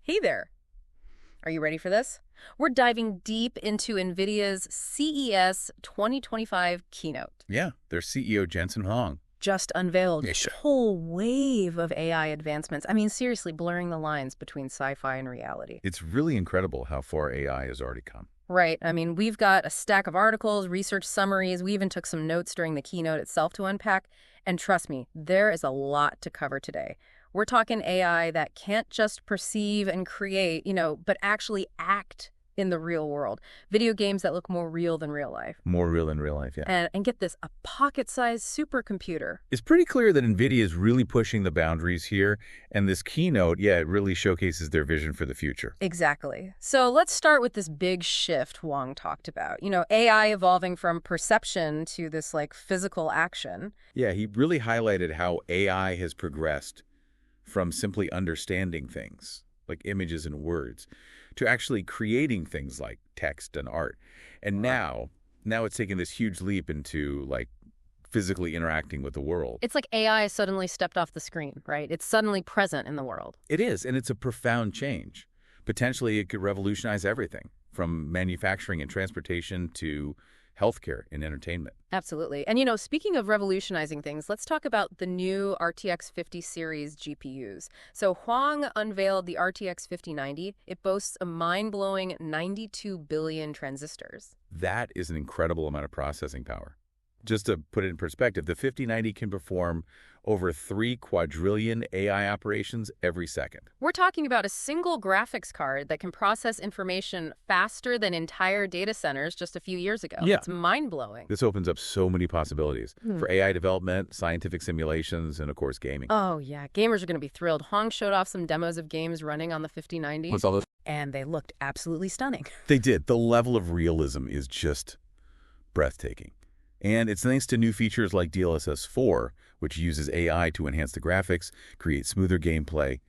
Hey there. Are you ready for this? We're diving deep into NVIDIA's CES 2025 keynote. Yeah, their CEO, Jensen Huang. Just unveiled Yeah, a sure. whole wave of AI advancements. I mean, seriously, blurring the lines between sci-fi and reality. It's really incredible how far AI has already come. Right. I mean, we've got a stack of articles, research summaries. We even took some notes during the keynote itself to unpack. And trust me, there is a lot to cover today. We're talking AI that can't just perceive and create, but actually act in the real world. Video games that look more real than real life. More real in real life, yeah. And get this, a pocket-sized supercomputer. It's pretty clear that NVIDIA is really pushing the boundaries here, and this keynote, it really showcases their vision for the future. Exactly. So let's start with this big shift Huang talked about. AI evolving from perception to this, physical action. Yeah, he really highlighted how AI has progressed from simply understanding things, like images and words, to actually creating things like text and art. And now it's taking this huge leap into, physically interacting with the world. It's like AI suddenly stepped off the screen, right? It's suddenly present in the world. It is, and it's a profound change. Potentially, it could revolutionize everything, from manufacturing and transportation to healthcare and entertainment. Absolutely. And speaking of revolutionizing things, let's talk about the new RTX 50 series GPUs. So Huang unveiled the RTX 5090. It boasts a mind-blowing 92 billion transistors. That is an incredible amount of processing power. Just to put it in perspective, the 5090 can perform over 3 quadrillion AI operations every second. We're talking about a single graphics card that can process information faster than entire data centers just a few years ago. Yeah. It's mind-blowing. This opens up so many possibilities for AI development, scientific simulations, and, of course, gaming. Oh, yeah. Gamers are going to be thrilled. Huang showed off some demos of games running on the 5090. What's all this? And they looked absolutely stunning. They did. The level of realism is just breathtaking. And it's thanks to new features like DLSS 4, which uses AI to enhance the graphics, create smoother gameplay.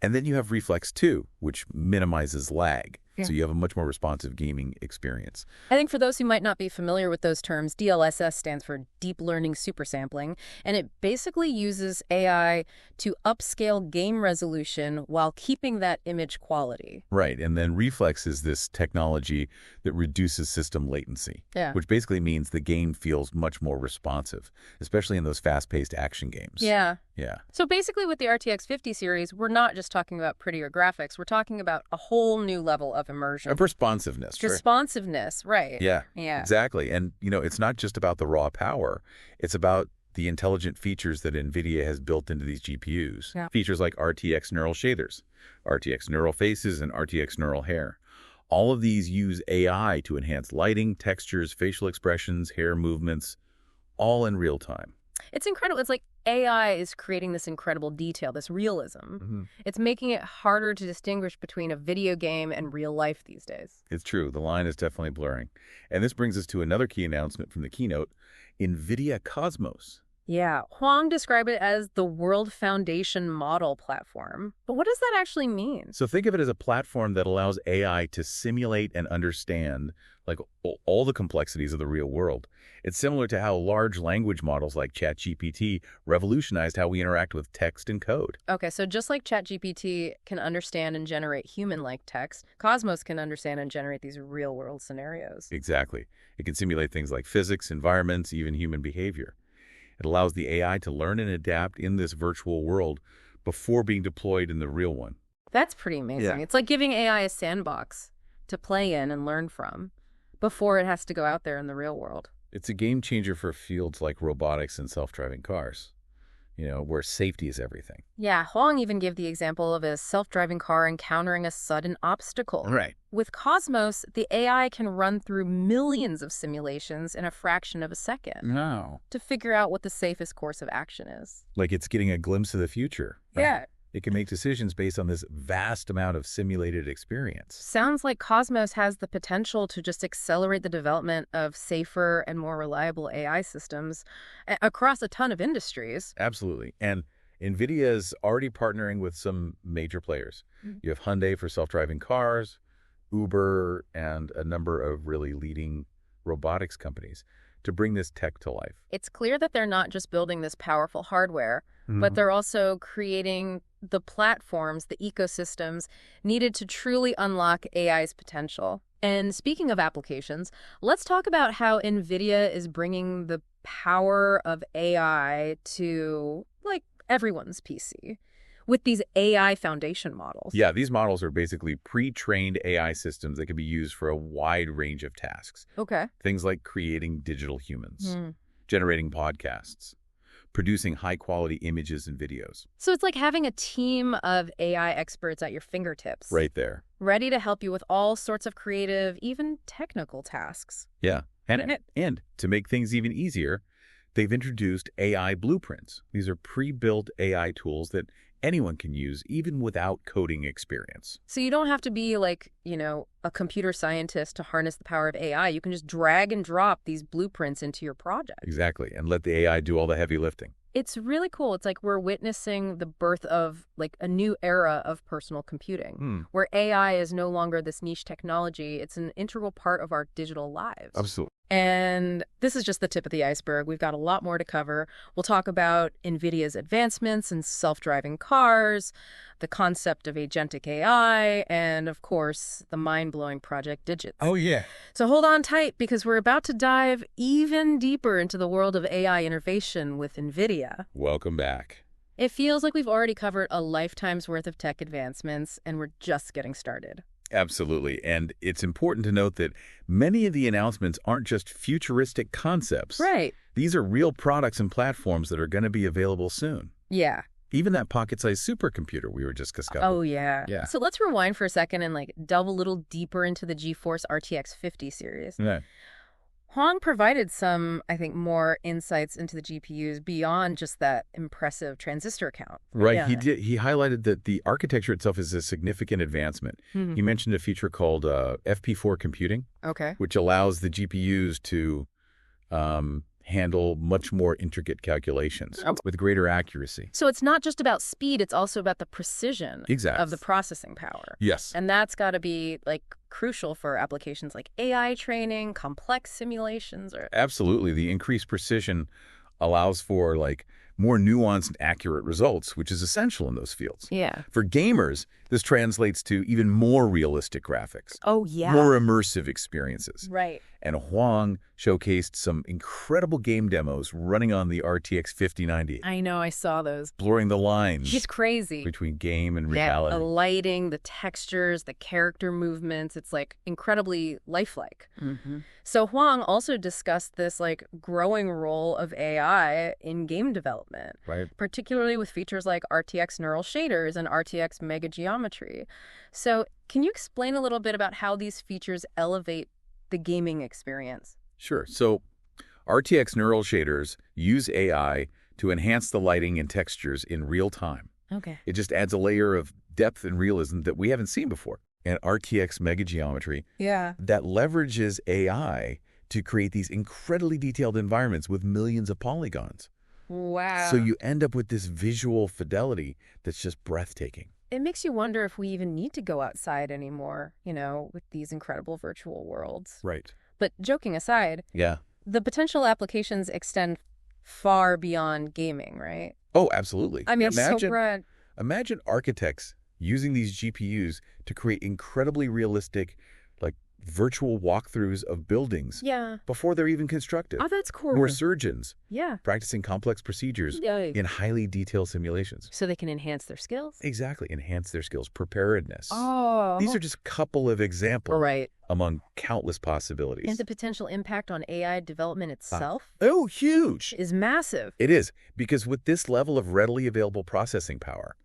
And then you have Reflex 2, which minimizes lag. Yeah. So you have a much more responsive gaming experience. I think for those who might not be familiar with those terms, DLSS stands for Deep Learning Supersampling, and it basically uses AI to upscale game resolution while keeping that image quality. Right. And then Reflex is this technology that reduces system latency, Yeah. which basically means the game feels much more responsive, especially in those fast-paced action games. Yeah. Yeah. So basically with the RTX 50 series, we're not just talking about prettier graphics. We're talking about a whole new level of immersion. Of responsiveness. Sure. Responsiveness, right. Yeah, Yeah. exactly. And, it's not just about the raw power. It's about the intelligent features that NVIDIA has built into these GPUs. Yeah. Features like RTX neural shaders, RTX neural faces, and RTX neural hair. All of these use AI to enhance lighting, textures, facial expressions, hair movements, all in real time. It's incredible. It's like AI is creating this incredible detail, this realism. It's making it harder to distinguish between a video game and real life these days. It's true. The line is definitely blurring. And this brings us to another key announcement from the keynote, NVIDIA Cosmos. Yeah, Huang described it as the World Foundation Model Platform. But what does that actually mean? So think of it as a platform that allows AI to simulate and understand all the complexities of the real world. It's similar to how large language models like ChatGPT revolutionized how we interact with text and code. Okay, so just like ChatGPT can understand and generate human-like text, Cosmos can understand and generate these real-world scenarios. Exactly. It can simulate things like physics, environments, even human behavior. It allows the AI to learn and adapt in this virtual world before being deployed in the real one. That's pretty amazing. Yeah. It's like giving AI a sandbox to play in and learn from before it has to go out there in the real world. It's a game changer for fields like robotics and self-driving cars, where safety is everything. Yeah, Huang even gave the example of a self-driving car encountering a sudden obstacle. Right. With Cosmos, the AI can run through millions of simulations in a fraction of a second No. to figure out what the safest course of action is. Like it's getting a glimpse of the future. Right? Yeah. It can make decisions based on this vast amount of simulated experience. Sounds like Cosmos has the potential to just accelerate the development of safer and more reliable AI systems across a ton of industries. Absolutely. And NVIDIA is already partnering with some major players. You have Hyundai for self-driving cars, Uber, and a number of really leading robotics companies to bring this tech to life. It's clear that they're not just building this powerful hardware, but they're also creating the platforms, the ecosystems needed to truly unlock AI's potential. And speaking of applications, let's talk about how NVIDIA is bringing the power of AI to, like, everyone's PC with these AI foundation models. Yeah, these models are basically pre-trained AI systems that can be used for a wide range of tasks. Okay. Things like creating digital humans, generating podcasts, producing high-quality images and videos. So it's like having a team of AI experts at your fingertips. Right there. Ready to help you with all sorts of creative, even technical tasks. Yeah. And to make things even easier, they've introduced AI blueprints. These are pre-built AI tools that anyone can use, even without coding experience. So you don't have to be like, a computer scientist to harness the power of AI. You can just drag and drop these blueprints into your project. Exactly. And let the AI do all the heavy lifting. It's really cool. It's like we're witnessing the birth of like a new era of personal computing, where AI is no longer this niche technology. It's an integral part of our digital lives. Absolutely. And this is just the tip of the iceberg. We've got a lot more to cover. We'll talk about NVIDIA's advancements in self-driving cars, the concept of agentic AI, and of course, the mind-blowing Project Digits. Oh, yeah. So hold on tight, because we're about to dive even deeper into the world of AI innovation with NVIDIA. Welcome back. It feels like we've already covered a lifetime's worth of tech advancements, and we're just getting started. Absolutely. And it's important to note that many of the announcements aren't just futuristic concepts. Right. These are real products and platforms that are going to be available soon. Yeah. Even that pocket-sized supercomputer we were just discussing. Oh, yeah. Yeah. So let's rewind for a second and delve a little deeper into the GeForce RTX 50 series. Yeah. Huang provided some, I think, more insights into the GPUs beyond just that impressive transistor count. Right. Yeah. He highlighted that the architecture itself is a significant advancement. He mentioned a feature called FP4 computing, Okay. which allows the GPUs to handle much more intricate calculations with greater accuracy. So it's not just about speed, it's also about the precision Exactly. of the processing power. Yes. And that's got to be crucial for applications like AI training, complex simulations, or Absolutely. The increased precision allows for more nuanced and accurate results, which is essential in those fields. Yeah. For gamers, this translates to even more realistic graphics, Oh, yeah. more immersive experiences. Right. And Huang showcased some incredible game demos running on the RTX 5090, I know, I saw those. blurring the lines He's crazy. between game and Yeah, reality. the lighting, the textures, the character movements, it's incredibly lifelike. So Huang also discussed this growing role of AI in game development, Right. particularly with features like RTX neural shaders and RTX mega geometry. So can you explain a little bit about how these features elevate the gaming experience? Sure. So RTX neural shaders use AI to enhance the lighting and textures in real time. Okay. It just adds a layer of depth and realism that we haven't seen before. And RTX mega geometry Yeah. that leverages AI to create these incredibly detailed environments with millions of polygons. Wow. So you end up with this visual fidelity that's just breathtaking. It makes you wonder if we even need to go outside anymore, with these incredible virtual worlds. Right. But joking aside, Yeah. the potential applications extend far beyond gaming, right? Oh, absolutely. I mean, I'm so glad. Imagine architects using these GPUs to create incredibly realistic, virtual walkthroughs of buildings Yeah. before they're even constructed. Oh, that's cool. Or surgeons Yeah. practicing complex procedures Yeah. in highly detailed simulations. So they can enhance their skills. Exactly. Enhance their skills, preparedness. Oh. These are just a couple of examples right. among countless possibilities. And the potential impact on AI development itself Oh, huge. is massive. It is, because with this level of readily available processing power,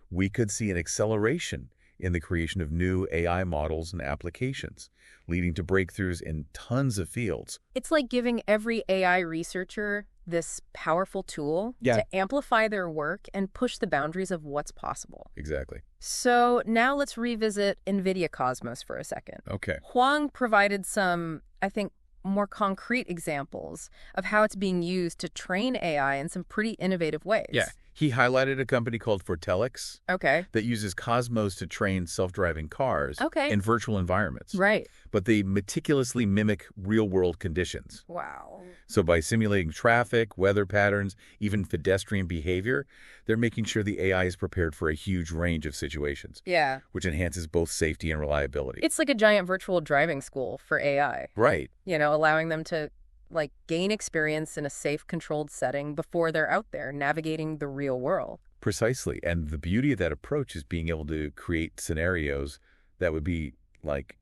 we could see an acceleration in the creation of new AI models and applications, leading to breakthroughs in tons of fields. It's like giving every AI researcher this powerful tool to amplify their work and push the boundaries of what's possible. Exactly. So now let's revisit NVIDIA Cosmos for a second. Okay. Huang provided some, I think, more concrete examples of how it's being used to train AI in some pretty innovative ways. Yeah. He highlighted a company called Fortelix Okay. that uses Cosmos to train self-driving cars Okay. in virtual environments. Right. But they meticulously mimic real-world conditions. Wow. So by simulating traffic, weather patterns, even pedestrian behavior, they're making sure the AI is prepared for a huge range of situations, Yeah. which enhances both safety and reliability. It's like a giant virtual driving school for AI, Right. allowing them to gain experience in a safe, controlled setting before they're out there navigating the real world. Precisely. And the beauty of that approach is being able to create scenarios that would be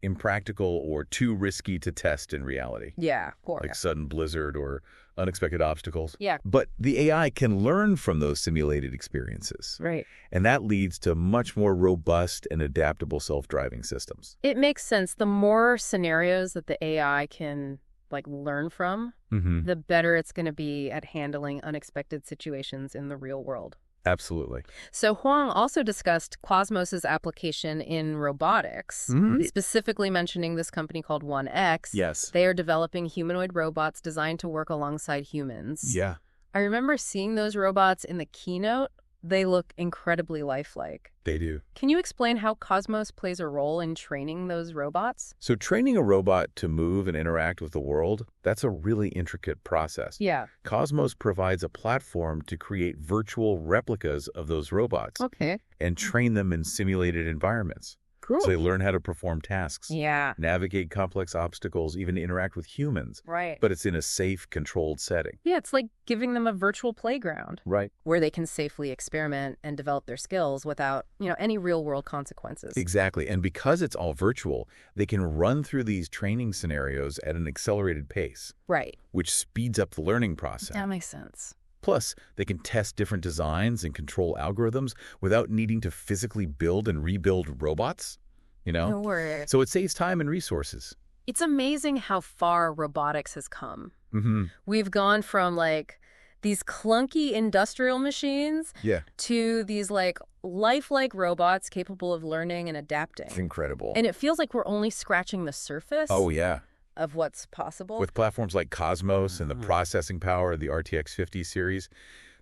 impractical or too risky to test in reality. Yeah, of course. Like sudden blizzard or unexpected obstacles. Yeah. But the AI can learn from those simulated experiences. Right. And that leads to much more robust and adaptable self-driving systems. It makes sense. The more scenarios that the AI can learn from, the better it's going to be at handling unexpected situations in the real world. Absolutely. So Huang also discussed Cosmos's application in robotics, specifically mentioning this company called 1X. Yes. They are developing humanoid robots designed to work alongside humans. Yeah. I remember seeing those robots in the keynote. They look incredibly lifelike. They do. Can you explain how Cosmos plays a role in training those robots? So training a robot to move and interact with the world, that's a really intricate process. Yeah. Cosmos provides a platform to create virtual replicas of those robots Okay. and train them in simulated environments. Cool. So they learn how to perform tasks, Yeah. navigate complex obstacles, even interact with humans. Right. But it's in a safe, controlled setting. Yeah, it's like giving them a virtual playground. Right. Where they can safely experiment and develop their skills without, any real-world consequences. Exactly. And because it's all virtual, they can run through these training scenarios at an accelerated pace. Right. Which speeds up the learning process. That makes sense. Plus, they can test different designs and control algorithms without needing to physically build and rebuild robots, No worries. So it saves time and resources. It's amazing how far robotics has come. Mm-hmm. We've gone from these clunky industrial machines to these lifelike robots capable of learning and adapting. It's incredible. And it feels like we're only scratching the surface. Oh, yeah. Of what's possible. With platforms like Cosmos and the processing power of the RTX 50 series,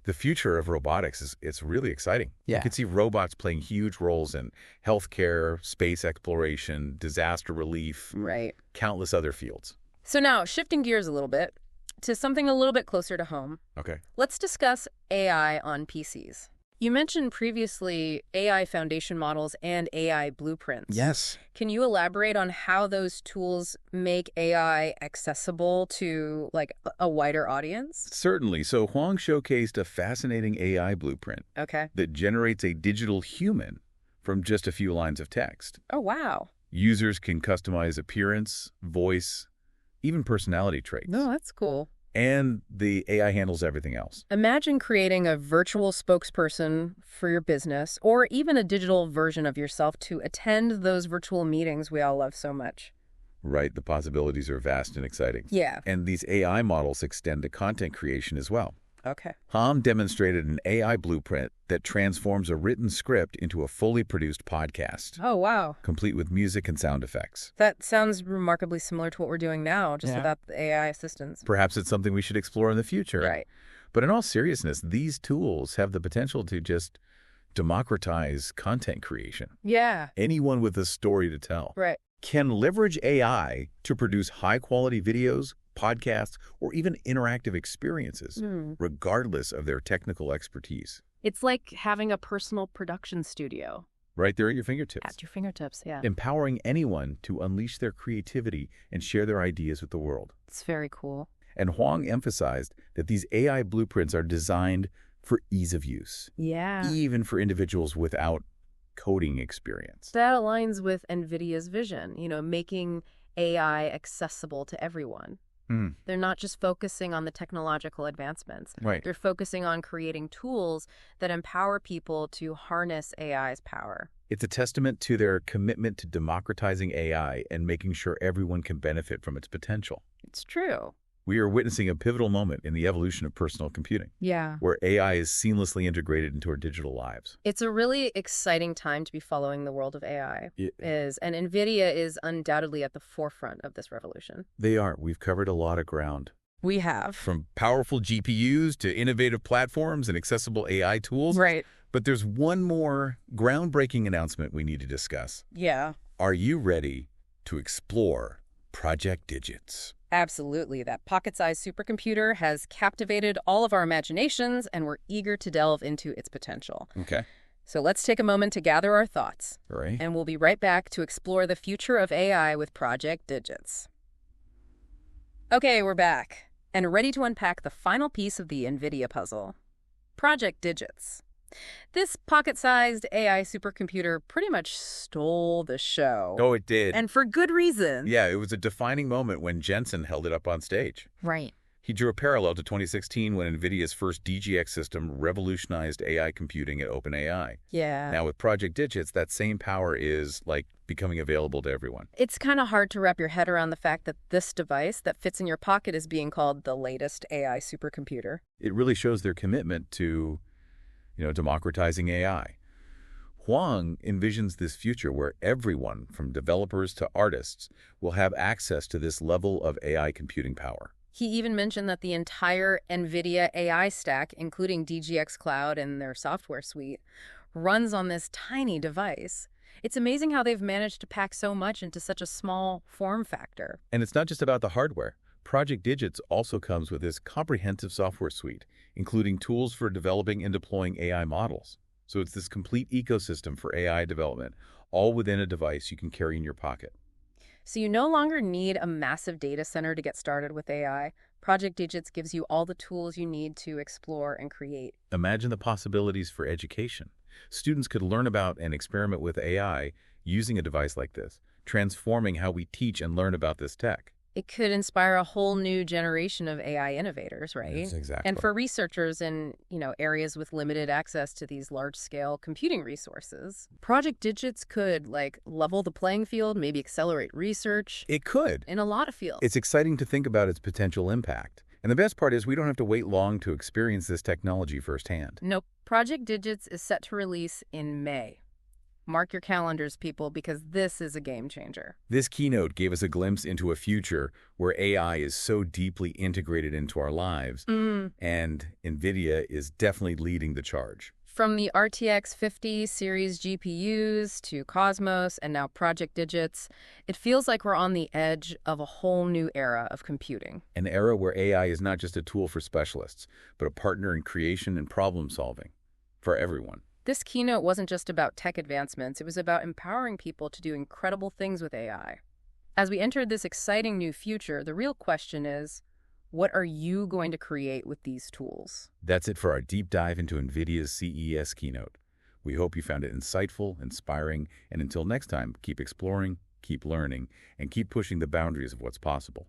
the future of robotics it's really exciting. Yeah. You can see robots playing huge roles in healthcare, space exploration, disaster relief, right, countless other fields. So now, shifting gears a little bit to something a little bit closer to home. Okay. Let's discuss AI on PCs. You mentioned previously AI foundation models and AI blueprints. Yes. Can you elaborate on how those tools make AI accessible to a wider audience? Certainly. So Huang showcased a fascinating AI blueprint that generates a digital human from just a few lines of text. Oh, wow. Users can customize appearance, voice, even personality traits. No, that's cool. And the AI handles everything else. Imagine creating a virtual spokesperson for your business or even a digital version of yourself to attend those virtual meetings we all love so much. Right. The possibilities are vast and exciting. Yeah. And these AI models extend to content creation as well. Okay. Huang demonstrated an AI blueprint that transforms a written script into a fully produced podcast. Oh, wow. Complete with music and sound effects. That sounds remarkably similar to what we're doing now, just without the AI assistance. Perhaps it's something we should explore in the future. Right. But in all seriousness, these tools have the potential to just democratize content creation. Yeah. Anyone with a story to tell can leverage AI to produce high-quality videos, podcasts, or even interactive experiences, regardless of their technical expertise. It's like having a personal production studio. Right there at your fingertips. At your fingertips, yeah. Empowering anyone to unleash their creativity and share their ideas with the world. It's very cool. And Huang emphasized that these AI blueprints are designed for ease of use. Yeah. Even for individuals without coding experience. That aligns with NVIDIA's vision, making AI accessible to everyone. They're not just focusing on the technological advancements. Right. They're focusing on creating tools that empower people to harness AI's power. It's a testament to their commitment to democratizing AI and making sure everyone can benefit from its potential. It's true. We are witnessing a pivotal moment in the evolution of personal computing. Yeah. Where AI is seamlessly integrated into our digital lives. It's a really exciting time to be following the world of AI. And NVIDIA is undoubtedly at the forefront of this revolution. They are. We've covered a lot of ground. We have. From powerful GPUs to innovative platforms and accessible AI tools. Right. But there's one more groundbreaking announcement we need to discuss. Yeah. Are you ready to explore Project Digits? Absolutely. That pocket-sized supercomputer has captivated all of our imaginations, and we're eager to delve into its potential. Okay. So let's take a moment to gather our thoughts. All right. And we'll be right back to explore the future of AI with Project Digits. Okay, we're back, and ready to unpack the final piece of the NVIDIA puzzle. Project Digits. This pocket-sized AI supercomputer pretty much stole the show. Oh, it did. And for good reason. Yeah, it was a defining moment when Jensen held it up on stage. Right. He drew a parallel to 2016 when NVIDIA's first DGX system revolutionized AI computing at OpenAI. Yeah. Now, with Project Digits, that same power is, becoming available to everyone. It's kind of hard to wrap your head around the fact that this device that fits in your pocket is being called the latest AI supercomputer. It really shows their commitment to, democratizing AI. Huang envisions this future where everyone, from developers to artists, will have access to this level of AI computing power. He even mentioned that the entire NVIDIA AI stack, including DGX Cloud and their software suite, runs on this tiny device. It's amazing how they've managed to pack so much into such a small form factor. And it's not just about the hardware. Project Digits also comes with this comprehensive software suite, including tools for developing and deploying AI models. So it's this complete ecosystem for AI development, all within a device you can carry in your pocket. So you no longer need a massive data center to get started with AI. Project Digits gives you all the tools you need to explore and create. Imagine the possibilities for education. Students could learn about and experiment with AI using a device like this, transforming how we teach and learn about this tech. It could inspire a whole new generation of AI innovators, right? Yes, exactly. And for researchers in, areas with limited access to these large-scale computing resources, Project Digits could, level the playing field, maybe accelerate research. It could. In a lot of fields. It's exciting to think about its potential impact. And the best part is we don't have to wait long to experience this technology firsthand. Nope. Project Digits is set to release in May. Mark your calendars, people, because this is a game changer. This keynote gave us a glimpse into a future where AI is so deeply integrated into our lives, and NVIDIA is definitely leading the charge. From the RTX 50 series GPUs to Cosmos and now Project Digits, it feels like we're on the edge of a whole new era of computing. An era where AI is not just a tool for specialists, but a partner in creation and problem solving for everyone. This keynote wasn't just about tech advancements, it was about empowering people to do incredible things with AI. As we entered this exciting new future, the real question is, what are you going to create with these tools? That's it for our deep dive into NVIDIA's CES keynote. We hope you found it insightful, inspiring, and until next time, keep exploring, keep learning, and keep pushing the boundaries of what's possible.